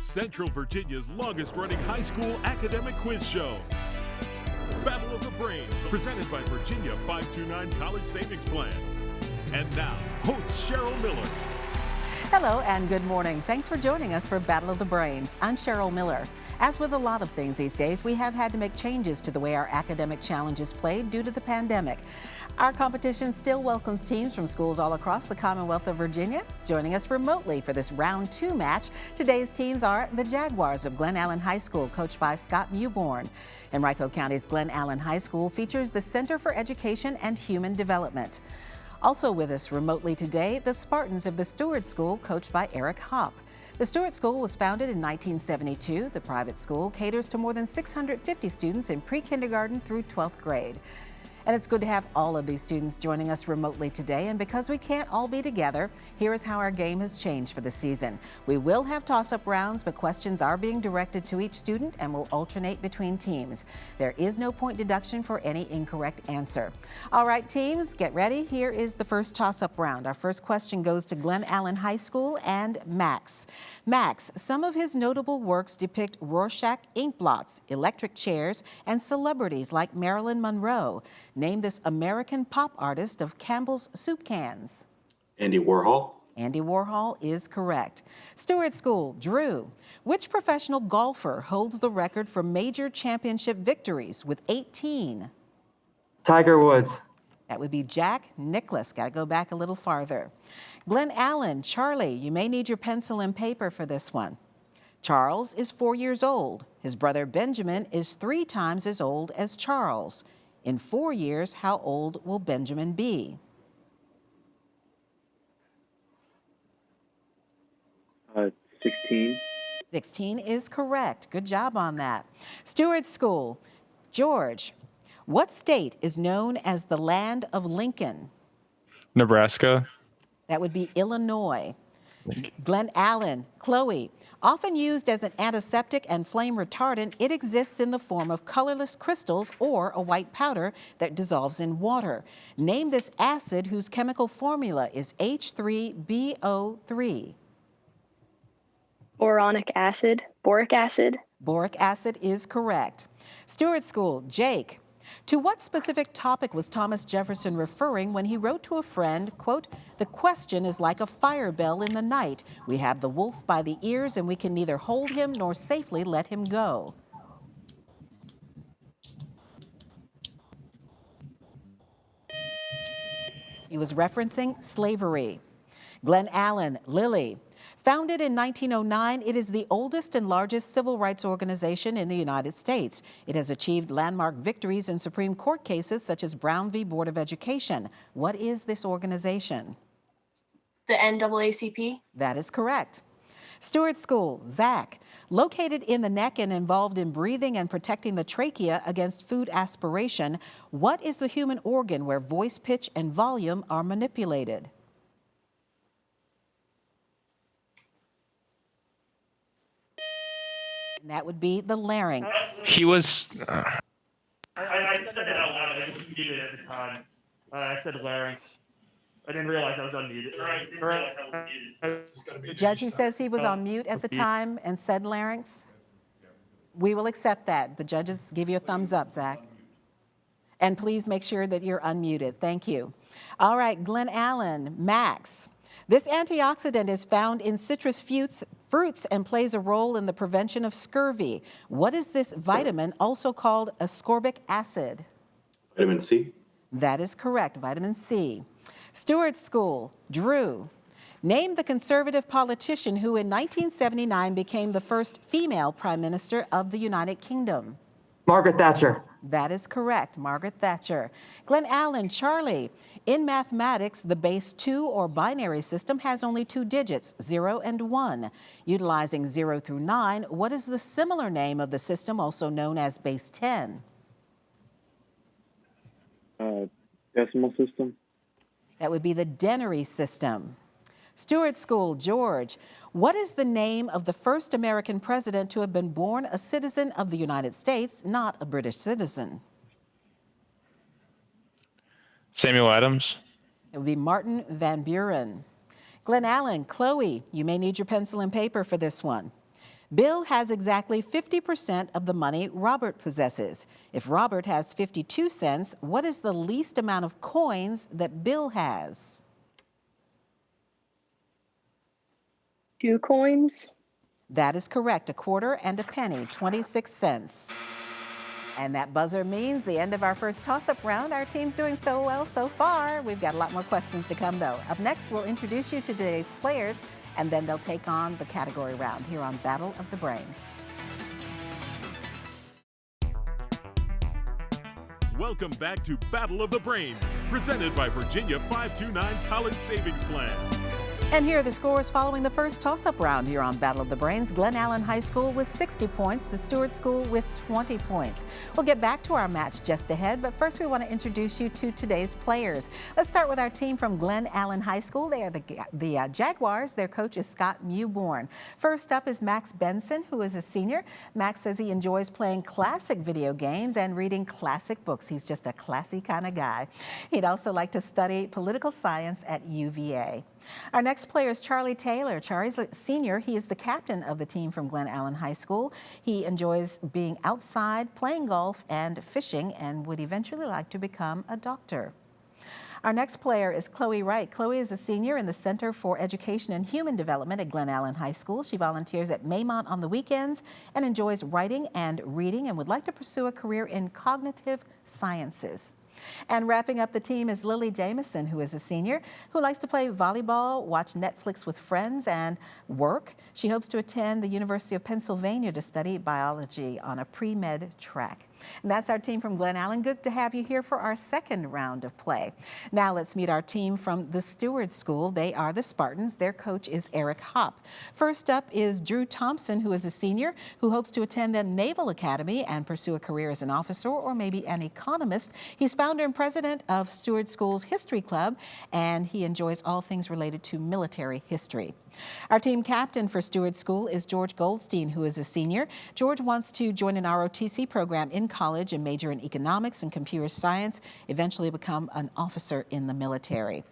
Central Virginia's longest-running high school academic quiz show. Battle of the Brains, presented by Virginia 529 College Savings Plan. And now, host Cheryl Miller. Hello and good morning. Thanks for joining us for Battle of the Brains. I'm Cheryl Miller. As with a lot of things these days, we have had to make changes to the way our academic challenge is played due to the pandemic. Our competition still welcomes teams from schools all across the Commonwealth of Virginia. Joining us remotely for this round 2 match, today's teams are the Jaguars of Glen Allen High School, coached by Scott Mewborn. Henrico County's Glen Allen High School features the Center for Education and Human Development. Also with us remotely today, the Spartans of the Steward School, coached by Eric Hopp. The Steward School was founded in 1972. The private school caters to more than 650 students in pre-kindergarten through 12th grade. And it's good to have all of these students joining us remotely today. And because we can't all be together, here is how our game has changed for the season. We will have toss-up rounds, but questions are being directed to each student and will alternate between teams. There is no point deduction for any incorrect answer. All right, teams, get ready. Here is the first toss-up round. Our first question goes to Glen Allen High School and Max. Max, some of his notable works depict Rorschach ink blots, electric chairs, and celebrities like Marilyn Monroe. Name this American pop artist of Campbell's soup cans. Andy Warhol. Andy Warhol is correct. Steward School, Drew. Which professional golfer holds the record for major championship victories with 18? Tiger Woods. That would be Jack Nicklaus. Got to go back a little farther. Glen Allen, Charlie, you may need your pencil and paper for this one. Charles is 4 years old. His brother Benjamin is 3 times as old as Charles. In 4 years, how old will Benjamin be? 16. 16 is correct. Good job on that. Steward School, George. What state is known as the land of Lincoln? Nebraska. That would be Illinois. Glen Allen, Chloe. Often used as an antiseptic and flame retardant, it exists in the form of colorless crystals or a white powder that dissolves in water. Name this acid whose chemical formula is H3BO3. Boric acid. Boric acid is correct. Steward School, Jake. To what specific topic was Thomas Jefferson referring when he wrote to a friend, quote, "The question is like a fire bell in the night. We have the wolf by the ears and we can neither hold him nor safely let him go." He was referencing slavery. Glen Allen, Lily. Founded in 1909, it is the oldest and largest civil rights organization in the United States. It has achieved landmark victories in Supreme Court cases such as Brown v. Board of Education. What is this organization? The NAACP? That is correct. Steward School, Zach. Located in the neck and involved in breathing and protecting the trachea against food aspiration, what is the human organ where voice pitch and volume are manipulated? And that would be the larynx. He was. I said it out loud. I was muted at the time. I said larynx. I didn't realize I was unmuted. The judge, he says he was on mute at the time and said larynx. We will accept that. The judges give you a thumbs up, Zach. And please make sure that you're unmuted. Thank you. All right, Glen Allen, Max. This antioxidant is found in citrus fruits and plays a role in the prevention of scurvy. What is this vitamin, also called ascorbic acid? Vitamin C. That is correct, vitamin C. Steward School, Drew. Name the conservative politician who in 1979 became the first female prime minister of the United Kingdom. Margaret Thatcher. That is correct, Margaret Thatcher. Glen Allen, Charlie. In mathematics, the base 2 or binary system has only 2 digits, 0 and 1. Utilizing 0 through 9, what is the similar name of the system, also known as base 10? Decimal system. That would be the denary system. Steward School, George. What is the name of the first American president to have been born a citizen of the United States, not a British citizen? Samuel Adams. It would be Martin Van Buren. Glen Allen, Chloe, you may need your pencil and paper for this one. Bill has exactly 50% of the money Robert possesses. If Robert has 52 cents, what is the least amount of coins that Bill has? 2 coins. That is correct. A quarter and a penny, 26 cents. And that buzzer means the end of our first toss-up round. Our team's doing so well so far. We've got a lot more questions to come, though. Up next, we'll introduce you to today's players, and then they'll take on the category round here on Battle of the Brains. Welcome back to Battle of the Brains, presented by Virginia 529 College Savings Plan. And here are the scores following the first toss-up round here on Battle of the Brains. Glen Allen High School with 60 points, the Steward School with 20 points. We'll get back to our match just ahead, but first we want to introduce you to today's players. Let's start with our team from Glen Allen High School. They are the Jaguars. Their coach is Scott Mewborn. First up is Max Benson, who is a senior. Max says he enjoys playing classic video games and reading classic books. He's just a classy kind of guy. He'd also like to study political science at UVA. Our next player is Charlie Taylor. Charlie's a senior. He is the captain of the team from Glen Allen High School. He enjoys being outside, playing golf, and fishing, and would eventually like to become a doctor. Our next player is Chloe Wright. Chloe is a senior in the Center for Education and Human Development at Glen Allen High School. She volunteers at Maymont on the weekends and enjoys writing and reading and would like to pursue a career in cognitive sciences. And wrapping up the team is Lily Jameson, who is a senior, who likes to play volleyball, watch Netflix with friends, and work. She hopes to attend the University of Pennsylvania to study biology on a pre-med track. And that's our team from Glen Allen. Good to have you here for our second round of play. Now let's meet our team from the Steward School. They are the Spartans. Their coach is Eric Hopp. First up is Drew Thompson, who is a senior, who hopes to attend the Naval Academy and pursue a career as an officer or maybe an economist. He's founder and president of Steward School's History Club, and he enjoys all things related to military history. Our team captain for Steward School is George Goldstein, who is a senior. George wants to join an ROTC program in college and major in economics and computer science, eventually become an officer in the military.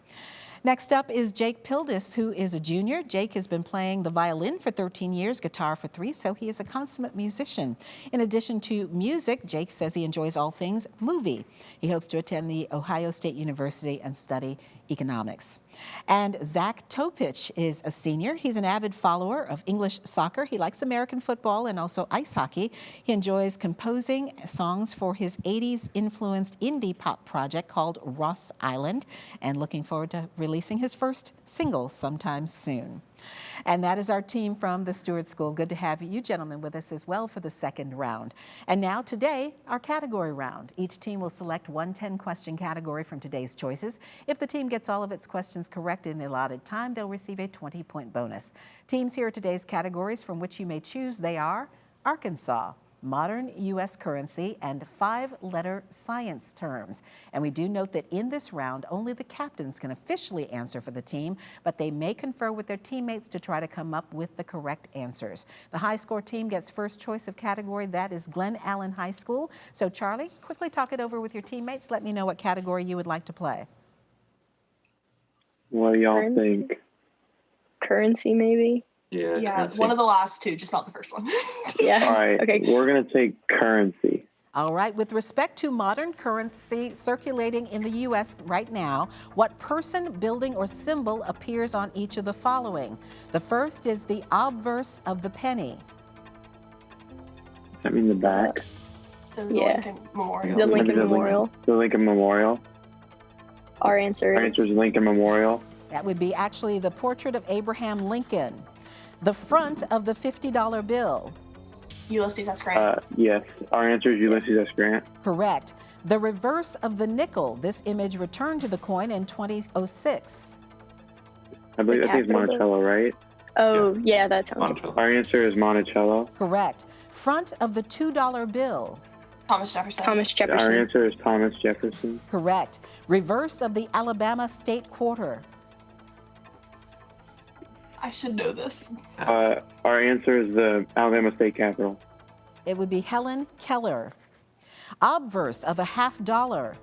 Next up is Jake Pildis, who is a junior. Jake has been playing the violin for 13 years, guitar for 3, so he is a consummate musician. In addition to music, Jake says he enjoys all things movie. He hopes to attend the Ohio State University and study economics. And Zach Topich is a senior. He's an avid follower of English soccer. He likes American football and also ice hockey. He enjoys composing songs for his 80s influenced indie pop project called Ross Island, and looking forward to releasing his first single sometime soon. And that is our team from the Steward School. Good to have you gentlemen with us as well for the second round. And now today, our category round. Each team will select one 10-question category from today's choices. If the team gets all of its questions correct in the allotted time, they'll receive a 20-point bonus. Teams here are today's categories from which you may choose. They are Arkansas, modern U.S. currency, and 5-letter science terms. And we do note that in this round, only the captains can officially answer for the team, but they may confer with their teammates to try to come up with the correct answers. The high score team gets first choice of category. That is Glen Allen High School. So Charlie, quickly talk it over with your teammates. Let me know what category you would like to play. What do y'all Currency. think? Currency, maybe. Yeah, one of the last two, just not the first one. Yeah. All right, Okay. we're going to take currency. All right, with respect to modern currency circulating in the U.S. right now, what person, building, or symbol appears on each of the following? The first is the obverse of the penny. Does that mean the back? The Yeah. Lincoln Memorial. The Maybe Lincoln Memorial. The Lincoln Memorial. Our answer Our is answer is Lincoln Memorial. That would be actually the portrait of Abraham Lincoln. The front of the $50 bill. Ulysses S. Grant. Yes. Our answer is Ulysses S. Grant. Correct. The reverse of the nickel. This image returned to the coin in 2006. I think it's capital. Monticello, right? Oh, yeah, that sounds Monticello. Our answer is Monticello. Correct. Front of the $2 bill. Thomas Jefferson. Thomas Our Jefferson. answer is Thomas Jefferson. Correct. Reverse of the Alabama state quarter. I should know this. Our answer is the Alabama State Capitol. It would be Helen Keller. Obverse of a $50.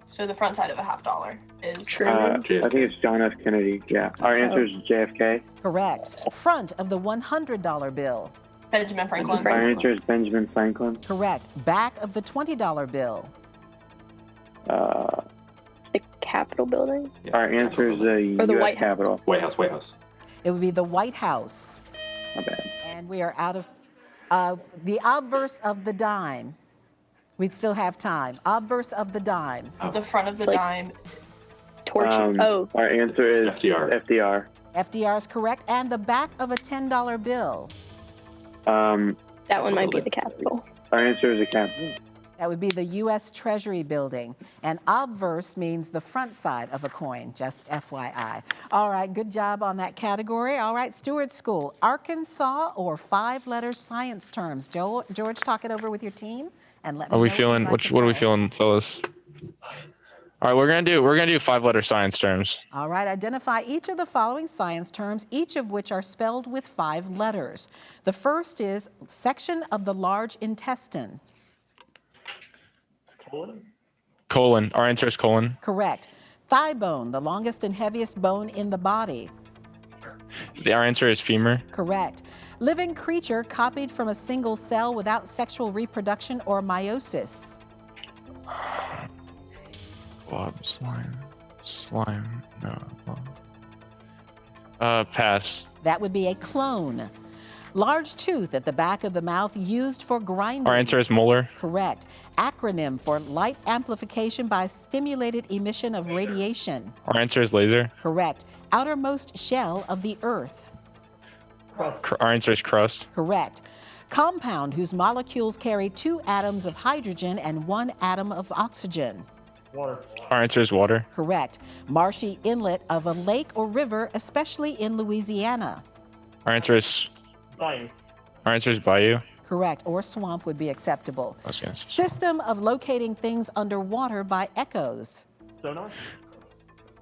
So the front side of a $50 is Truman. I think it's John F. Kennedy. Yeah. Our answer is JFK. Correct. Front of the $100 bill. Benjamin Franklin. Our answer is Benjamin Franklin. Correct. Back of the $20 bill. The Capitol building? Our answer is the Or the U.S. White House. Capitol. White House, White House. It would be the White House. My bad. And we are out of the obverse of the dime. We still have time. Obverse of the dime. The front of the It's like- dime. Torture. Oh, Our answer is FDR. FDR. FDR is correct. And the back of a $10 bill. that one might be the Capitol. Our answer is the Capitol. That would be the U.S. Treasury Building. And obverse means the front side of a coin, just FYI. All right, good job on that category. All right, Steward School, Arkansas or 5-letter science terms. George, talk it over with your team and let me Are we know feeling? you'd like to What are we play. feeling, Phyllis? All right, we're gonna do 5-letter science terms. All right, identify each of the following science terms, each of which are spelled with 5 letters. The first is section of the large intestine. Colon. Our answer is colon. Correct. Thigh bone, the longest and heaviest bone in the body. Our answer is femur. Correct. Living creature copied from a single cell without sexual reproduction or meiosis. Blob, slime. No. Pass. That would be a clone. Large tooth at the back of the mouth used for grinding. Our answer is molar. Correct. Acronym for light amplification by stimulated emission of radiation. Our answer is laser. Correct. Outermost shell of the earth. Our answer is crust. Correct. Compound whose molecules carry 2 atoms of hydrogen and 1 atom of oxygen. Water. Our answer is water. Correct. Marshy inlet of a lake or river, especially in Louisiana. Our answer is Bayou. Our answer is bayou. Correct. Or swamp would be acceptable. I was gonna say- System of locating things underwater by echoes. Sonar.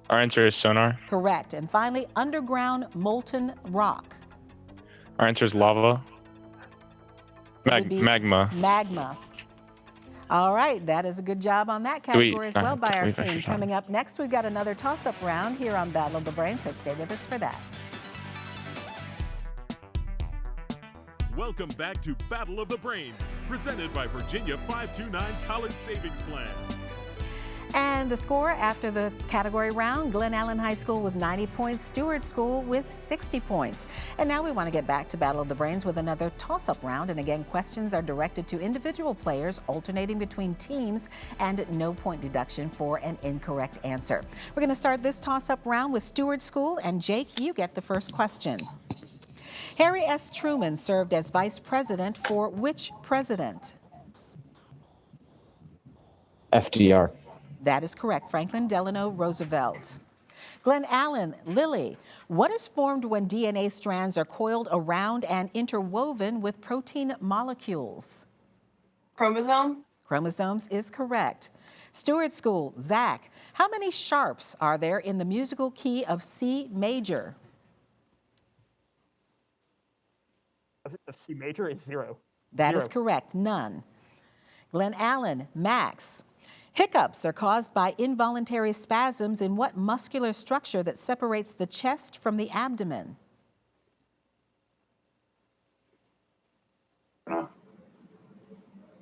Our answer is sonar. Correct. And finally, underground molten rock. Our answer is lava. Would be Magma. Magma. All right, that is a good job on that we- category as well by do we our have extra team. time? Coming up next, we've got another toss-up round here on Battle of the Brains, so stay with us for that. Welcome back to Battle of the Brains, presented by Virginia 529 College Savings Plan. And the score after the category round, Glen Allen High School with 90 points, Steward School with 60 points. And now we want to get back to Battle of the Brains with another toss-up round. And again, questions are directed to individual players, alternating between teams, and no point deduction for an incorrect answer. We're going to start this toss-up round with Steward School, and Jake, you get the first question. Harry S. Truman served as vice president for which president? FDR. That is correct, Franklin Delano Roosevelt. Glen Allen, Lily, what is formed when DNA strands are coiled around and interwoven with protein molecules? Chromosome. Chromosomes is correct. Steward School, Zach, how many sharps are there in the musical key of C major? I think the C major is 0. That is Zero. correct, none. Glen Allen, Max, hiccups are caused by involuntary spasms in what muscular structure that separates the chest from the abdomen?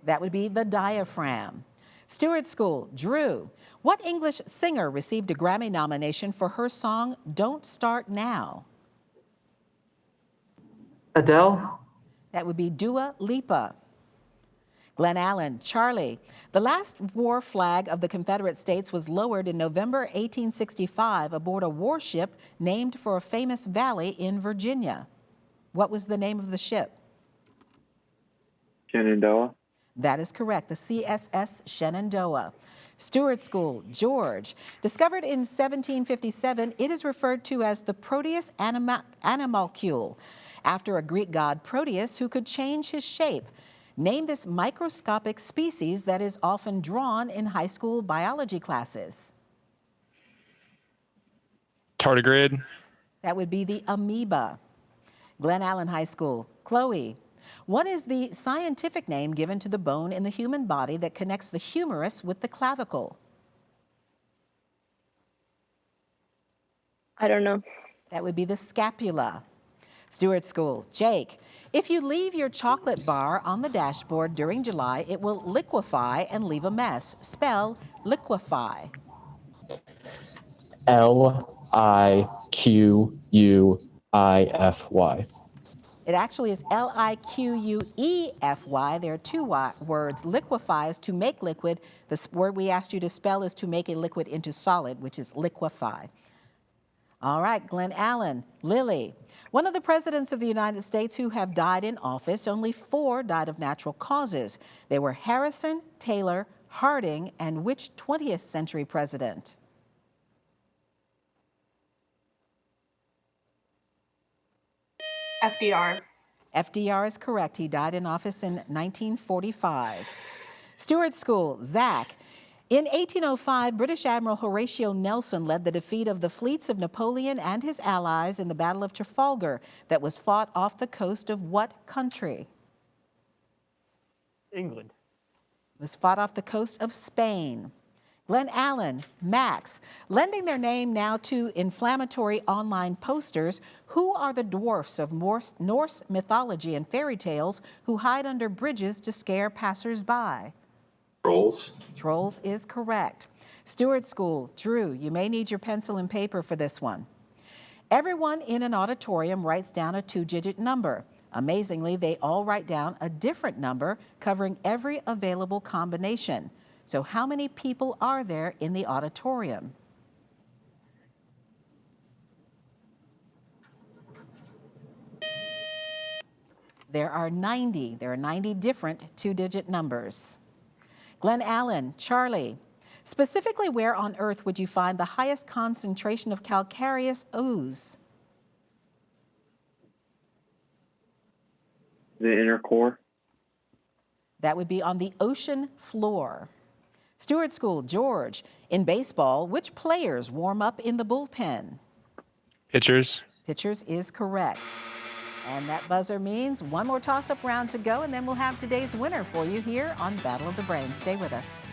That would be the diaphragm. Steward School, Drew, what English singer received a Grammy nomination for her song Don't Start Now? Adele. That would be Dua Lipa. Glen Allen, Charlie, the last war flag of the Confederate States was lowered in November 1865 aboard a warship named for a famous valley in Virginia. What was the name of the ship? Shenandoah. That is correct, the CSS Shenandoah. Steward School, George. Discovered in 1757, it is referred to as the Proteus animalcule, after a Greek god Proteus who could change his shape. Name this microscopic species that is often drawn in high school biology classes. Tardigrade. That would be the amoeba. Glen Allen High School, Chloe. What is the scientific name given to the bone in the human body that connects the humerus with the clavicle? I don't know. That would be the scapula. Steward School, Jake. If you leave your chocolate bar on the dashboard during July, it will liquefy and leave a mess. Spell liquefy. Liquify. It actually is liquefy. There are two words. Liquefy is to make liquid. The word we asked you to spell is to make a liquid into solid, which is liquefy. All right, Glen Allen, Lily. One of the presidents of the United States who have died in office, only 4 died of natural causes. They were Harrison, Taylor, Harding, and which 20th century president? FDR. FDR is correct. He died in office in 1945. Steward School, Zach. In 1805, British Admiral Horatio Nelson led the defeat of the fleets of Napoleon and his allies in the Battle of Trafalgar that was fought off the coast of what country? England. It was fought off the coast of Spain. Glen Allen, Max. Lending their name now to inflammatory online posters, who are the dwarfs of Norse mythology and fairy tales who hide under bridges to scare passers-by? Trolls. Trolls is correct. Steward School, Drew, you may need your pencil and paper for this one. Everyone in an auditorium writes down a 2-digit number. Amazingly, they all write down a different number covering every available combination. So how many people are there in the auditorium? There are 90. There are 90 different 2-digit numbers. Glen Allen, Charlie. Specifically, where on Earth would you find the highest concentration of calcareous ooze? The inner core. That would be on the ocean floor. Steward School, George. In baseball, which players warm up in the bullpen? Pitchers. Pitchers is correct. And that buzzer means one more toss-up round to go, and then we'll have today's winner for you here on Battle of the Brains. Stay with us.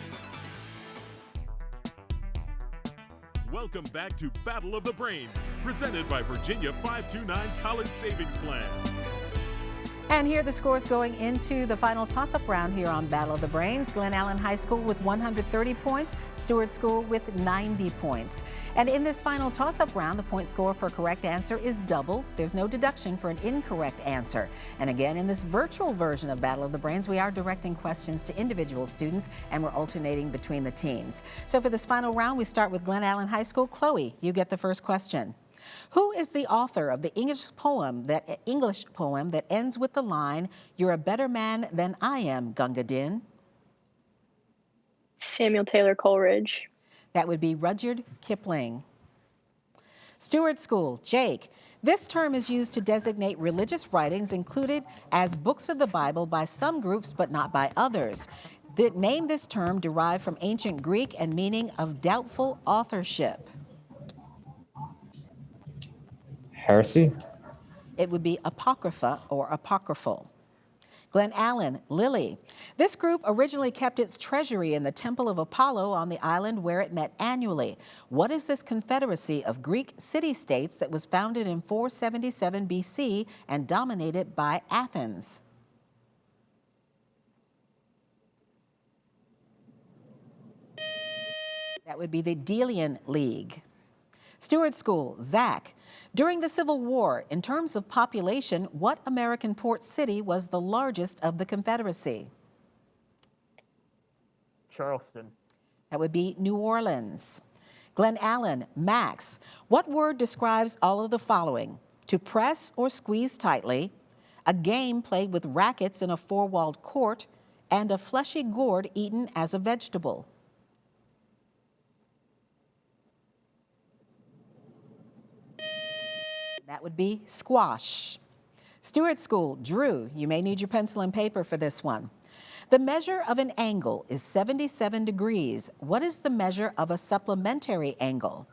Welcome back to Battle of the Brains, presented by Virginia 529 College Savings Plan. And here are the scores going into the final toss-up round here on Battle of the Brains. Glen Allen High School with 130 points, Steward School with 90 points. And in this final toss-up round, the point score for a correct answer is double. There's no deduction for an incorrect answer. And again, in this virtual version of Battle of the Brains, we are directing questions to individual students, and we're alternating between the teams. So for this final round, we start with Glen Allen High School. Chloe, you get the first question. Who is the author of the English poem that ends with the line, "You're a better man than I am, Gunga Din"? Samuel Taylor Coleridge. That would be Rudyard Kipling. Steward School, Jake. This term is used to designate religious writings included as books of the Bible by some groups but not by others. The name this term derived from ancient Greek and meaning of doubtful authorship. Heresy. It would be apocrypha or apocryphal. Glen Allen, Lily. This group originally kept its treasury in the Temple of Apollo on the island where it met annually. What is this confederacy of Greek city-states that was founded in 477 BC and dominated by Athens? That would be the Delian League. Steward School, Zach. During the Civil War, in terms of population, what American port city was the largest of the Confederacy? Charleston. That would be New Orleans. Glen Allen, Max. What word describes all of the following? To press or squeeze tightly, a game played with rackets in a 4-walled court, and a fleshy gourd eaten as a vegetable. That would be squash. Steward School, Drew, you may need your pencil and paper for this one. The measure of an angle is 77 degrees. What is the measure of a supplementary angle?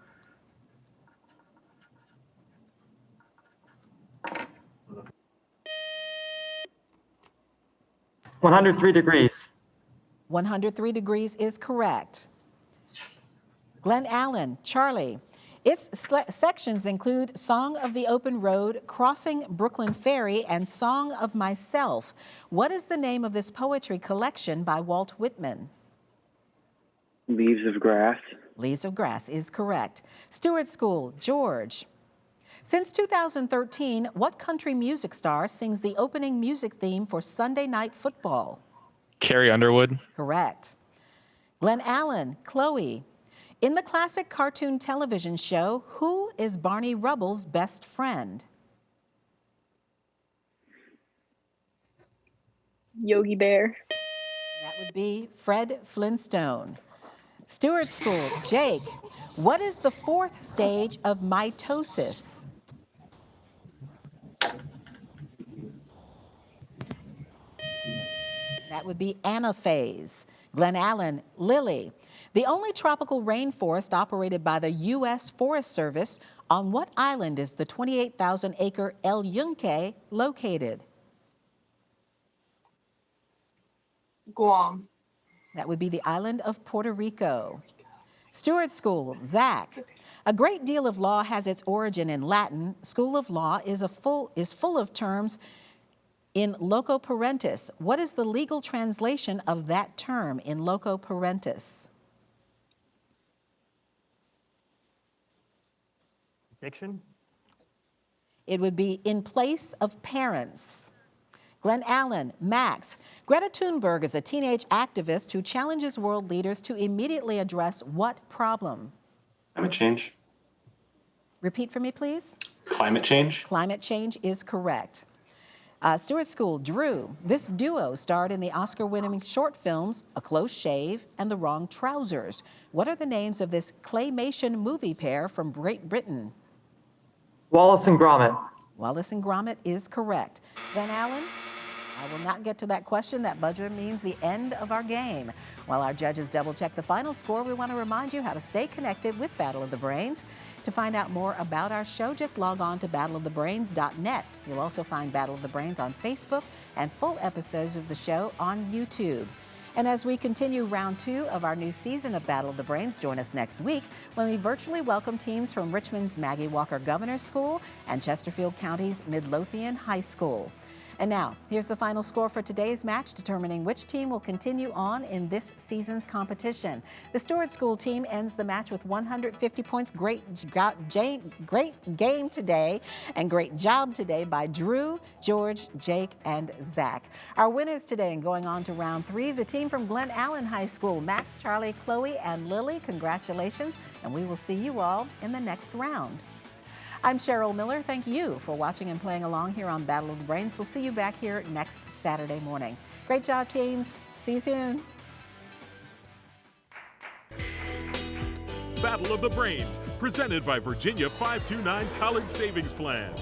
$103. 103 degrees is correct. Glen Allen, Charlie. Its sections include Song of the Open Road, Crossing Brooklyn Ferry, and Song of Myself. What is the name of this poetry collection by Walt Whitman? Leaves of Grass. Leaves of Grass is correct. Steward School, George. Since 2013, what country music star sings the opening music theme for Sunday Night Football? Carrie Underwood. Correct. Glen Allen, Chloe. In the classic cartoon television show, who is Barney Rubble's best friend? Yogi Bear. That would be Fred Flintstone. Steward School, Jake. What is the fourth stage of mitosis? That would be anaphase. Glen Allen, Lily. The only tropical rainforest operated by the U.S. Forest Service, on what island is the 28,000-acre El Yunque located? Guam. That would be the island of Puerto Rico. Steward School, Zach. A great deal of law has its origin in Latin. School of Law is full of terms in loco parentis. What is the legal translation of that term in loco parentis? Fiction? It would be in place of parents. Glen Allen, Max. Greta Thunberg is a teenage activist who challenges world leaders to immediately address what problem? Climate change. Repeat for me, please. Climate change. Climate change is correct. Stewart School, Drew. This duo starred in the Oscar-winning short films A Close Shave and The Wrong Trousers. What are the names of this claymation movie pair from Great Britain? Wallace and Gromit. Wallace and Gromit is correct. Glen Allen, I will not get to that question. That buzzer means the end of our game. While our judges double-check the final score, we want to remind you how to stay connected with Battle of the Brains. To find out more about our show, just log on to battleofthebrains.net. You'll also find Battle of the Brains on Facebook and full episodes of the show on YouTube. And as we continue round 2 of our new season of Battle of the Brains, join us next week when we virtually welcome teams from Richmond's Maggie Walker Governor's School and Chesterfield County's Midlothian High School. And now, here's the final score for today's match, determining which team will continue on in this season's competition. The Steward School team ends the match with 150 points. Great game today, and great job today by Drew, George, Jake, and Zach. Our winners today, and going on to round 3, the team from Glen Allen High School, Max, Charlie, Chloe, and Lily. Congratulations, and we will see you all in the next round. I'm Cheryl Miller. Thank you for watching and playing along here on Battle of the Brains. We'll see you back here next Saturday morning. Great job, teams. See you soon. Battle of the Brains, presented by Virginia 529 College Savings Plan.